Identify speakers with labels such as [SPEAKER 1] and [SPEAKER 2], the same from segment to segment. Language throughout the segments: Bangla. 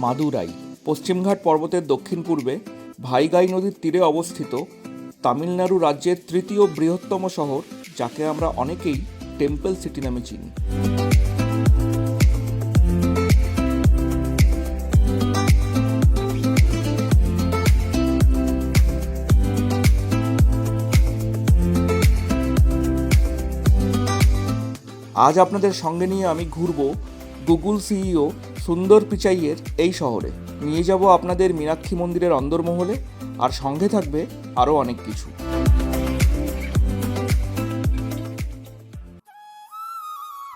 [SPEAKER 1] মাদুরাই পশ্চিমঘাট পর্বতের দক্ষিণ পূর্বে ভাইগাই নদীর তীরে অবস্থিত তামিলনাড়ু রাজ্যের তৃতীয় বৃহত্তম শহর, যাকে আমরা অনেকেই টেম্পল সিটি নামে চিনি। আজ আপনাদের সঙ্গে নিয়ে আমি ঘুরব গুগল সিইও সুন্দর পিচাইয়ের এই শহরে। নিয়ে যাব আপনাদের মীনাক্ষী মন্দিরের অন্দরমহলে, আর সঙ্গে থাকবে আরও অনেক কিছু।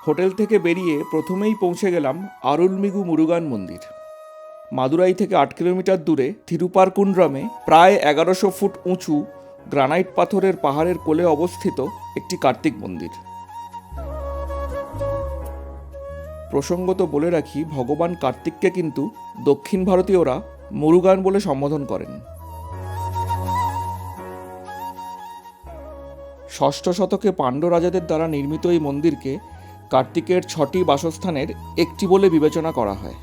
[SPEAKER 1] হোটেল থেকে বেরিয়ে প্রথমেই পৌঁছে গেলাম আরুলমিগু মুরুগান মন্দির। মাদুরাই থেকে 8 কিলোমিটার দূরে থিরুপারকুন্ড্রমে প্রায় 1100 ফুট উঁচু গ্রানাইট পাথরের পাহাড়ের কোলে অবস্থিত একটি কার্তিক মন্দির। প্রসঙ্গত বলে রাখি, ভগবান কার্তিককে কিন্তু দক্ষিণ ভারতীয়রা মুরুগান বলে সম্বোধন করেন। ষষ্ঠ শতকে পাণ্ড্য রাজাদের দ্বারা নির্মিত এই মন্দিরকে কার্তিকের 6টি বাসস্থানের একটি বলে বিবেচনা করা হয়।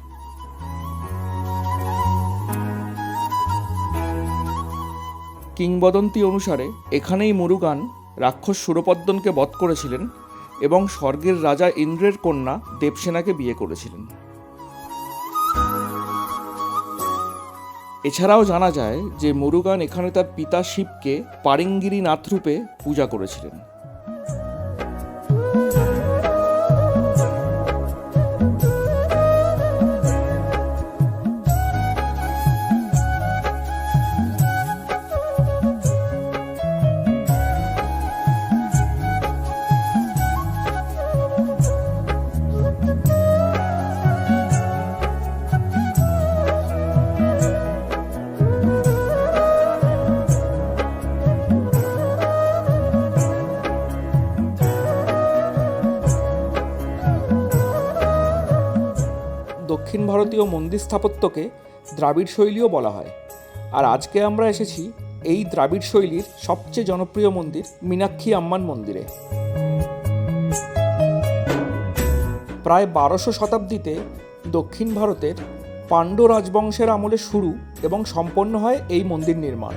[SPEAKER 1] কিংবদন্তি অনুসারে এখানেই মুরুগান রাক্ষস সুরপদ্মনকে বধ করেছিলেন এবং স্বর্গের রাজা ইন্দ্রের কন্যা দেবসেনাকে বিয়ে করেছিলেন। এছাড়াও জানা যায় যে মুরুগান এখানে তার পিতা শিবকে পারিঙ্গিরি নাথ রূপে পূজা করেছিলেন। দক্ষিণ ভারতীয় মন্দির স্থাপত্যকে দ্রাবিড় শৈলীও বলা হয়, আর আজকে আমরা এসেছি এই দ্রাবিড় শৈলীর সবচেয়ে জনপ্রিয় মন্দির মীনাক্ষী আম্মান মন্দিরে। প্রায় 1200 শতাব্দীতে দক্ষিণ ভারতের পাণ্ড্য রাজবংশের আমলে শুরু এবং সম্পন্ন হয় এই মন্দির নির্মাণ।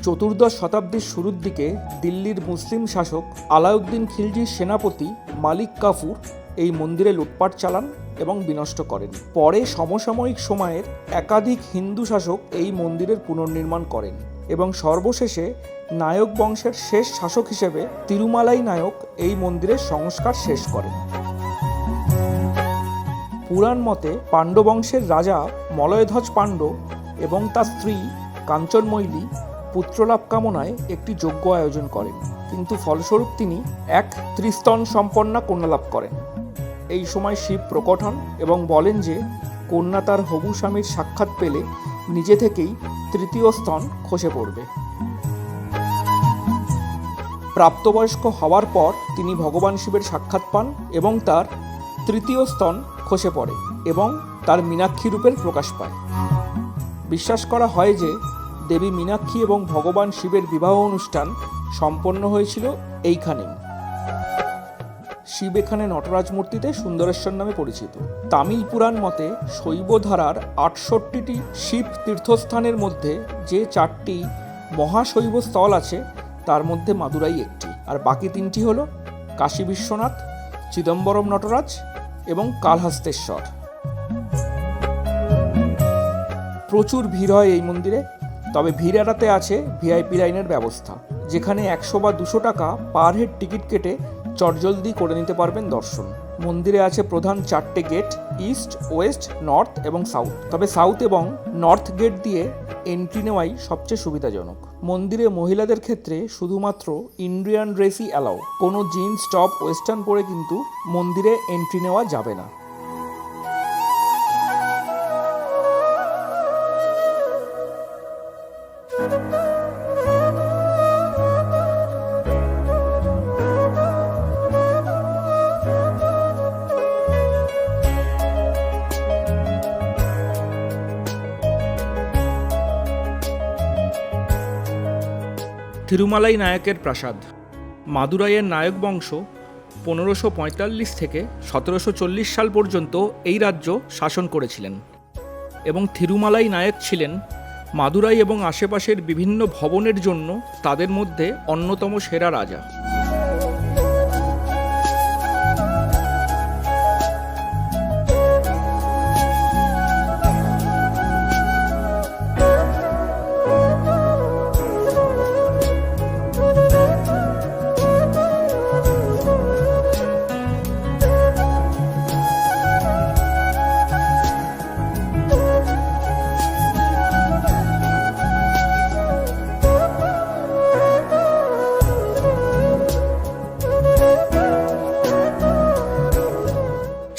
[SPEAKER 1] চতুর্দশ শতাব্দীর শুরুর দিকে দিল্লির মুসলিম শাসক আলাউদ্দিন খিলজির সেনাপতি মালিক কাফুর এই মন্দিরে লুটপাট চালান এবং বিনষ্ট করেন। পরে সমসাময়িক সময়ের একাধিক হিন্দু শাসক এই মন্দিরের পুনর্নির্মাণ করেন এবং সর্বশেষে নায়ক বংশের শেষ শাসক হিসেবে তিরুমালাই নায়ক এই মন্দিরের সংস্কার শেষ করেন। পুরাণ মতে পাণ্ড্য বংশের রাজা মলয়ধ্বজ পাণ্ড্য এবং তার স্ত্রী কাঞ্চনমৈলী পুত্রলাভ কামনায় একটি যজ্ঞ আয়োজন করেন, কিন্তু ফলস্বরূপ তিনি এক ত্রিস্তন সম্পন্না কন্যা লাভ করেন। এই সময় শিব প্রকট হন এবং বলেন যে কন্যা তার হবু স্বামীর সাক্ষাৎ পেলে নিজে থেকেই তৃতীয় স্তন খসে পড়বে। প্রাপ্তবয়স্ক হওয়ার পর তিনি ভগবান শিবের সাক্ষাৎ পান এবং তার তৃতীয় স্তন খসে পড়ে এবং তার মীনাক্ষী রূপের প্রকাশ পায়। বিশ্বাস করা হয় যে দেবী মীনাক্ষী এবং ভগবান শিবের বিবাহ অনুষ্ঠান সম্পন্ন হয়েছিল এইখানেই। শিব এখানে নটরাজ মূর্তিতে সুন্দরেশ্বর নামে পরিচিত। তামিল পুরাণ মতে শৈব ধারার 68টি শিব তীর্থস্থানের মধ্যে যে 4টি মহাশৈব স্থল আছে তার মধ্যে মাদুরাই একটি, আর বাকি 3টি হল কাশী বিশ্বনাথ, চিদম্বরম নটরাজ এবং কালহস্তেশ্বর। প্রচুর ভিড় হয় এই মন্দিরে, তবে ভিড় এড়াতে আছে ভিআইপি লাইনের ব্যবস্থা, যেখানে 100 বা 200 টাকা পার হেড টিকিট কেটে চটজলদি করে নিতে পারবেন দর্শন। মন্দিরে আছে প্রধান 4টে গেট, ইস্ট, ওয়েস্ট, নর্থ এবং সাউথ। তবে সাউথ এবং নর্থ গেট দিয়ে এন্ট্রি নেওয়াই সবচেয়ে সুবিধাজনক। মন্দিরে মহিলাদের ক্ষেত্রে শুধুমাত্র ইন্ডিয়ান ড্রেসই অ্যালাউ, কোনো জিন্স টপ ওয়েস্টার্ন পরে কিন্তু মন্দিরে এন্ট্রি নেওয়া যাবে না। তিরুমালাই নায়কের প্রাসাদ। মাদুরাইয়ের নায়ক বংশ 1545 থেকে 1740 সাল পর্যন্ত এই রাজ্য শাসন করেছিলেন এবং থিরুমালাই নায়ক ছিলেন মাদুরাই এবং আশেপাশের বিভিন্ন ভবনের জন্য তাদের মধ্যে অন্যতম সেরা রাজা।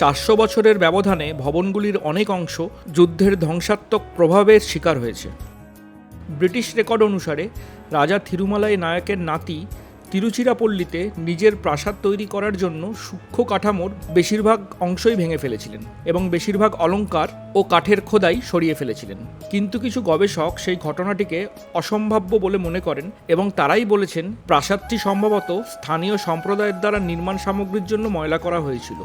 [SPEAKER 1] চারশো বছরের ব্যবধানে ভবনগুলির অনেক অংশ যুদ্ধের ধ্বংসাত্মক প্রভাবের শিকার হয়েছে। ব্রিটিশ রেকর্ড অনুসারে রাজা থিরুমালাই নায়কের নাতি তিরুচিরাপল্লীতে নিজের প্রাসাদ তৈরি করার জন্য সূক্ষ্ম কাঠামোর বেশিরভাগ অংশই ভেঙে ফেলেছিলেন এবং বেশিরভাগ অলংকার ও কাঠের খোদাই সরিয়ে ফেলেছিলেন। কিন্তু কিছু গবেষক সেই ঘটনাটিকে অসম্ভাব্য বলে মনে করেন এবং তারাই বলেছেন প্রাসাদটি সম্ভবত স্থানীয় সম্প্রদায়ের দ্বারা নির্মাণ সামগ্রীর জন্য ময়লা করা হয়েছিল।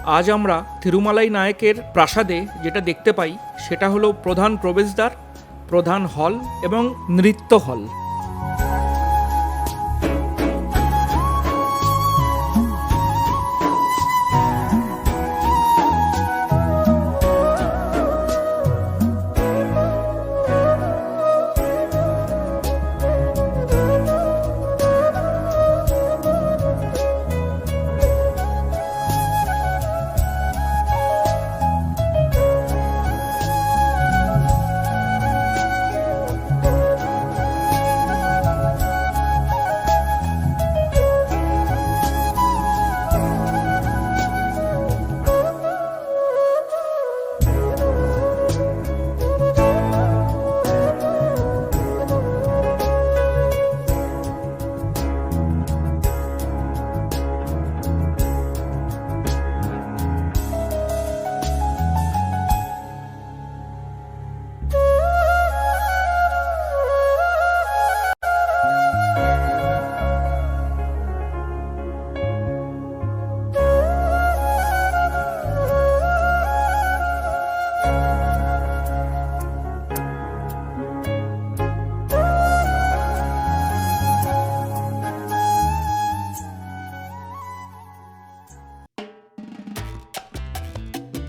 [SPEAKER 1] আজ আমরা থিরুমালাই নায়কের প্রাসাদে যেটা দেখতে পাই সেটা হলো প্রধান প্রবেশদ্বার, প্রধান হল এবং নৃত্য হল।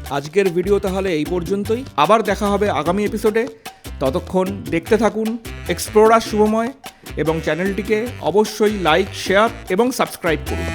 [SPEAKER 1] আজকের ভিডিও তাহলে এই পর্যন্তই। আবার দেখা হবে আগামী এপিসোডে। ততক্ষণ দেখতে থাকুন এক্সপ্লোরার শুভময় এবং চ্যানেলটিকে অবশ্যই লাইক, শেয়ার এবং সাবস্ক্রাইব করুন।